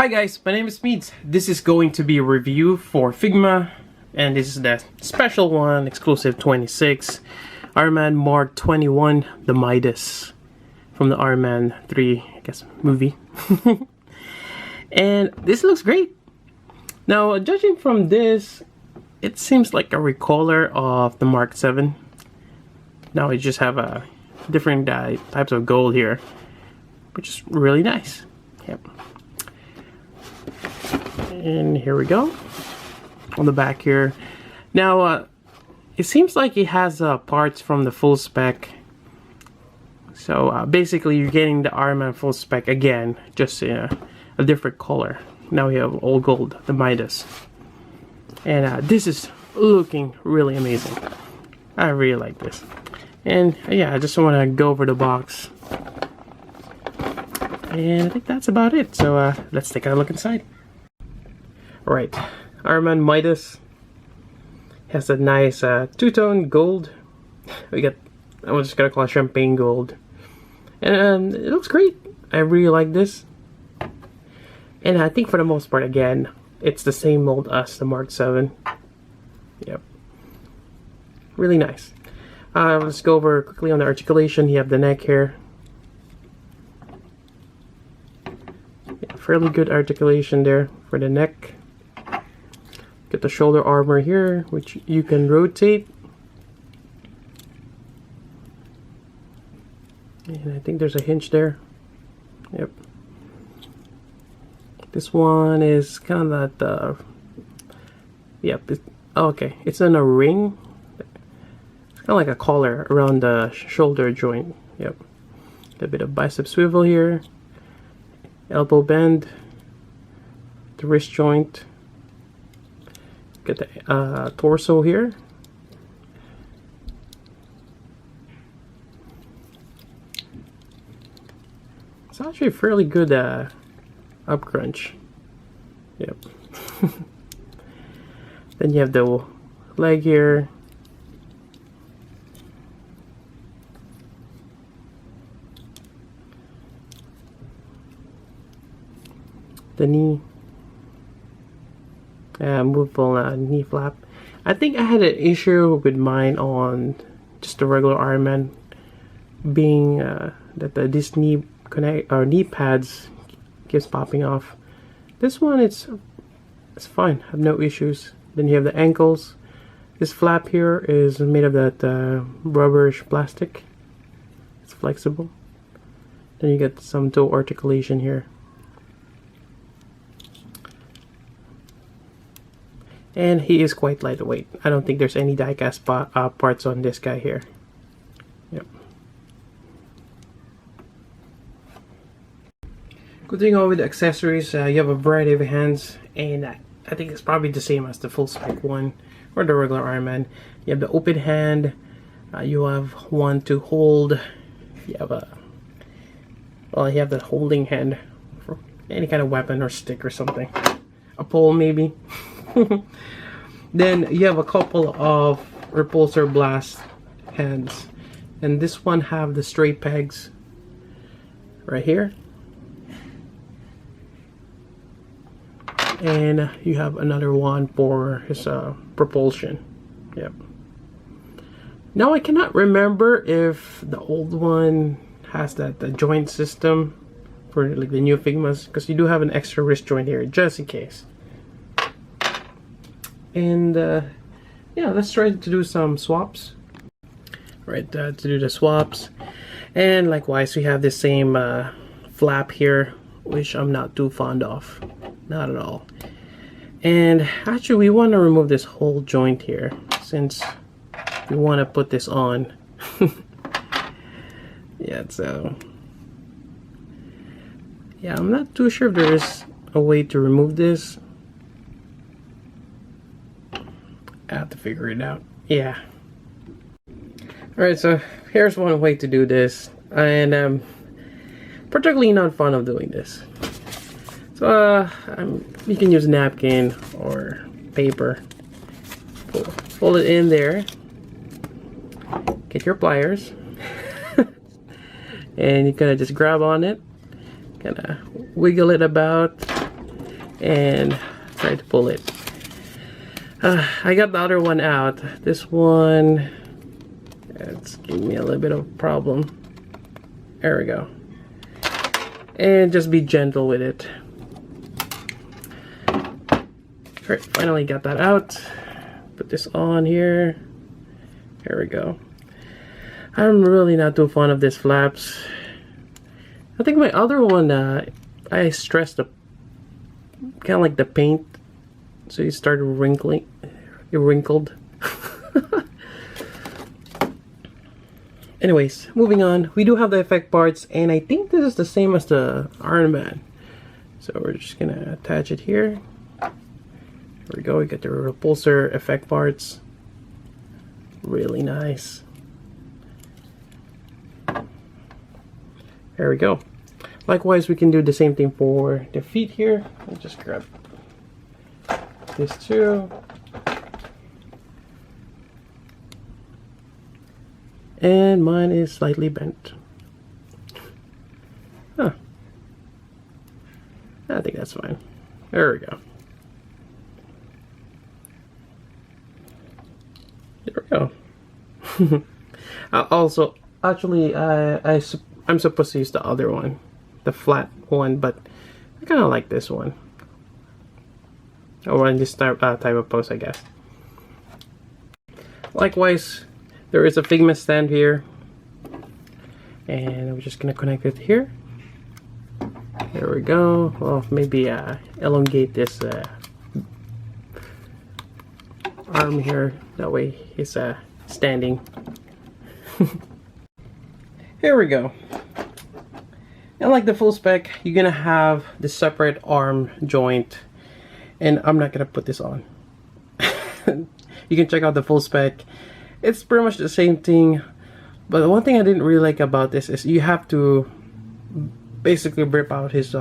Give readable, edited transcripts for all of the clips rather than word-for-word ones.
Hi guys, my name is Meads. This is going to be a review for Figma, and this is the special one, exclusive 26, Iron Man Mark 21, the Midas, from the Iron Man 3, I guess, movie. And this looks great. Now, judging from this, it seems like a recolor of the Mark 7. Now we just have a different types of gold here, which is really nice. Yep. And here we go on the back here. Now it seems like it has parts from the full spec, so basically you're getting the Iron Man full spec again, just a different color. Now we have all gold, the Midas, and this is looking really amazing. I really like this. And yeah, I just want to go over the box, and I think that's about it. So let's take a look inside. Alright, Iron Man Midas has a nice two-tone gold. We got, I'm just gonna call it champagne gold, and it looks great. I really like this, and I think for the most part, again, it's the same mold as the Mark 7. Yep, really nice. Let's go over quickly on the articulation. You have the neck here. Yeah, fairly good articulation there for the neck. Get the shoulder armor here, which you can rotate. And I think there's a hinge there. Yep. This one is kind of that, yep, okay, it's in a ring. It's kind of like a collar around the shoulder joint. Yep. A bit of bicep swivel here. Elbow bend. The wrist joint. Get the torso here. It's actually fairly good up crunch. Yep. Then you have the leg here. The knee. Movable knee flap. I think I had an issue with mine on just the regular Iron Man, being that this knee connect or knee pads keeps popping off. This one, it's fine. I have no issues. Then you have the ankles. This flap here is made of that rubberish plastic. It's flexible. Then you get some toe articulation here. And he is quite lightweight. I don't think there's any die-cast parts on this guy here. Yep. Continuing on with the accessories, you have a variety of hands, and I think it's probably the same as the full spec one or the regular Iron Man. You have the open hand. You have one to hold. You have you have the holding hand for any kind of weapon or stick or something. A pole maybe. Then you have a couple of repulsor blast hands, and this one have the straight pegs right here, and you have another one for his propulsion. Yep. Now I cannot remember if the old one has the joint system for like the new Figmas, because you do have an extra wrist joint here just in case. And yeah, let's try to do some swaps. Right, to do the swaps, and likewise we have the same flap here, which I'm not too fond of, not at all. And actually we want to remove this whole joint here, since we want to put this on. Yeah, so yeah, I'm not too sure if there is a way to remove this. I have to figure it out. Yeah. Alright, so here's one way to do this, and I'm particularly not fond of doing this. So you can use napkin or paper. Fold it in there. Get your pliers. And you kind of just grab on it, kind of wiggle it about, and try to pull it. I got the other one out. This one, it's giving me a little bit of a problem. There we go. And just be gentle with it. Alright, finally got that out. Put this on here. There we go. I'm really not too fond of this flaps. I think my other one, I stressed the kind of like the paint, so it started wrinkling. It wrinkled. Anyways, moving on. We do have the effect parts, and I think this is the same as the Iron Man. So we're just gonna attach it here. There we go. We got the repulsor effect parts. Really nice. There we go. Likewise, we can do the same thing for the feet here. I'll just grab this too. And mine is slightly bent. Huh. I think that's fine. There we go. There we go. Also, actually, I'm supposed to use the other one, the flat one, but I kind of like this one. Or in this type of pose, I guess. Likewise, there is a Figma stand here, and I'm just gonna connect it here. There we go. Well, maybe elongate this arm here. That way he's standing. Here we go. And like the full spec, you're gonna have the separate arm joint, and I'm not gonna put this on. You can check out the full spec. It's pretty much the same thing, but the one thing I didn't really like about this is you have to basically rip out his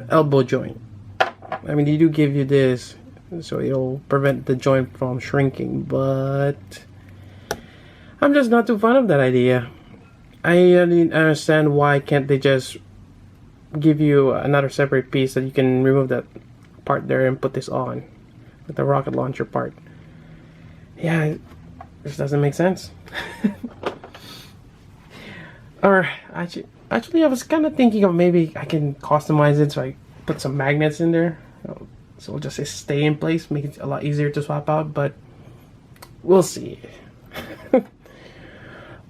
elbow joint. I mean, they do give you this, so it'll prevent the joint from shrinking, but I'm just not too fond of that idea. I didn't understand why can't they just give you another separate piece that you can remove that part there and put this on, with the rocket launcher part. Yeah, this doesn't make sense. Or actually, I was kind of thinking of maybe I can customize it, so I put some magnets in there. So we'll just say stay in place, make it a lot easier to swap out, but we'll see.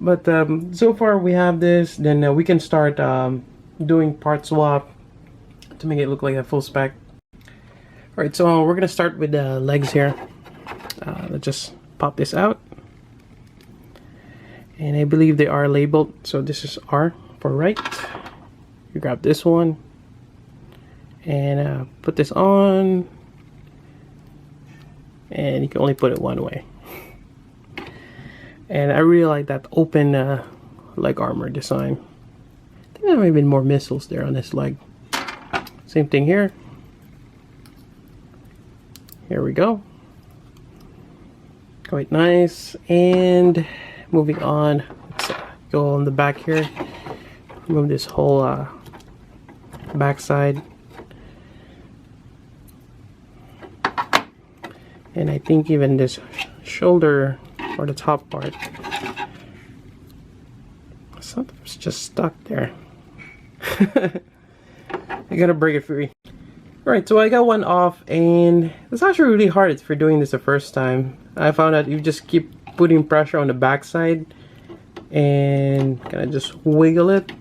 But so far we have this, then we can start doing part swap to make it look like a full spec. Alright, so we're gonna start with the legs here. Let's just pop this out. And I believe they are labeled, so this is R for right. You grab this one and put this on, and you can only put it one way. And I really like that open leg armor design. I think there might have been more missiles there on this leg. Same thing here. Here we go. Quite nice. And moving on, let's go on the back here. Remove this whole back side. And I think even this shoulder or the top part, something's just stuck there. I gotta break it free. Alright, so I got one off, and it's actually really hard for doing this the first time. I found out you just keep putting pressure on the back side and kind of just wiggle it.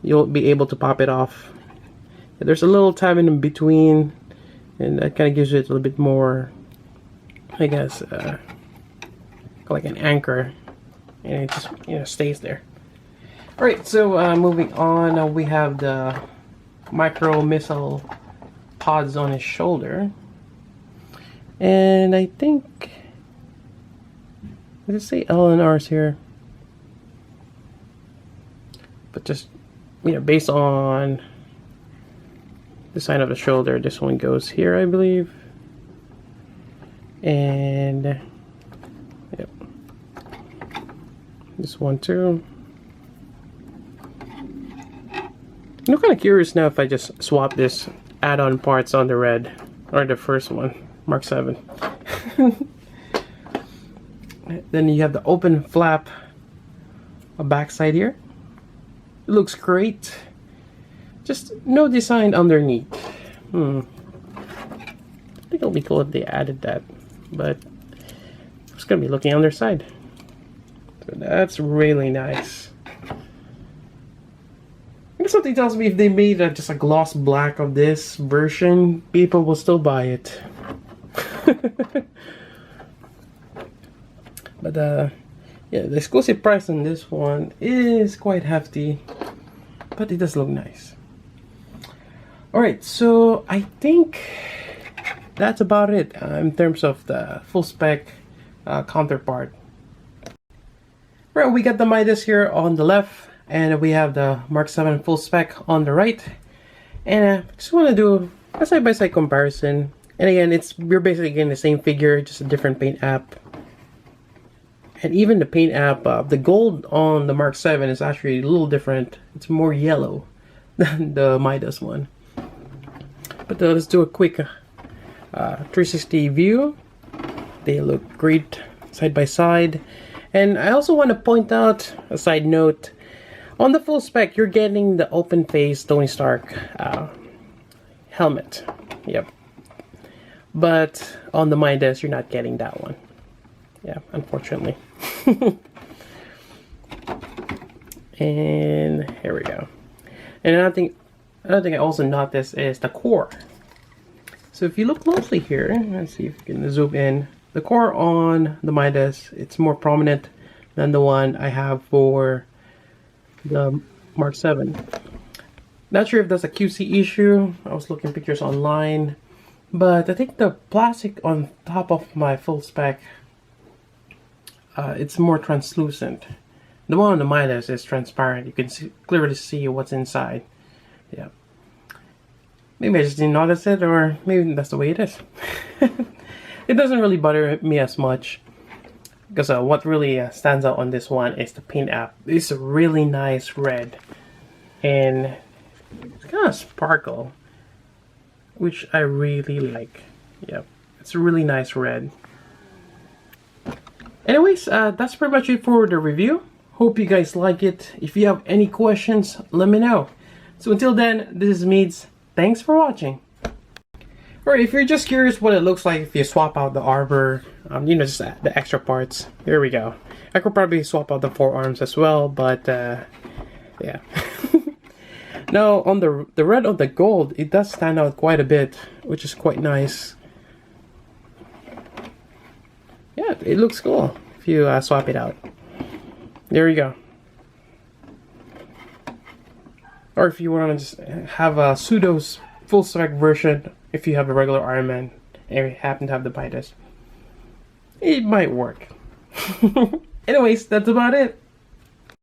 You'll be able to pop it off. There's a little time in between, and that kind of gives it a little bit more, I guess, like an anchor, and it just, you know, stays there. Alright, so moving on, we have the micro missile pods on his shoulder, and I think, does it say LNRs here? But just, you know, based on the sign of the shoulder, this one goes here, I believe. And yep, this one too. I'm kind of curious now if I just swap this add-on parts on the red, or the first one, Mark 7. Then you have the open flap backside here. It looks great. Just no design underneath. I think it'll be cool if they added that, but I'm just gonna be looking on their side. So that's really nice. And something tells me if they made just a gloss black of this version, people will still buy it. But yeah, the exclusive price on this one is quite hefty, but it does look nice. Alright, so I think that's about it in terms of the full spec counterpart. Right, we got the Midas here on the left, and we have the Mark 7 full spec on the right. And I just want to do a side-by-side comparison. And again, we're basically getting the same figure, just a different paint app. And even the paint app, the gold on the Mark 7 is actually a little different. It's more yellow than the Midas one. But let's do a quick 360 view. They look great side by side. And I also want to point out a side note. On the full spec, you're getting the open face Tony Stark helmet. Yep. But on the Midas, you're not getting that one. Yeah, unfortunately. And here we go. And another thing I also noticed is the core. So if you look closely here, let's see if you can zoom in. The core on the Midas, it's more prominent than the one I have for the Mark 7. Not sure if that's a QC issue. I was looking pictures online, but I think the plastic on top of my full spec, it's more translucent. The one on the Midas is transparent. You can clearly see what's inside. Yeah. Maybe I just didn't notice it, or maybe that's the way it is. It doesn't really bother me as much, because what really stands out on this one is the paint app. It's a really nice red, and it's kind of sparkle, which I really like. Yeah, it's a really nice red. Anyways, that's pretty much it for the review. Hope you guys like it. If you have any questions, let me know. So until then, this is Meads. Thanks for watching. Alright, if you're just curious what it looks like if you swap out the arbor, you know, just the extra parts, here we go. I could probably swap out the forearms as well, but yeah. Now on the red on the gold, it does stand out quite a bit, which is quite nice. Yeah, it looks cool if you swap it out. There you go. Or if you want to just have a pseudo full spec version, if you have a regular Iron Man and you happen to have the Midas, it might work. Anyways, that's about it.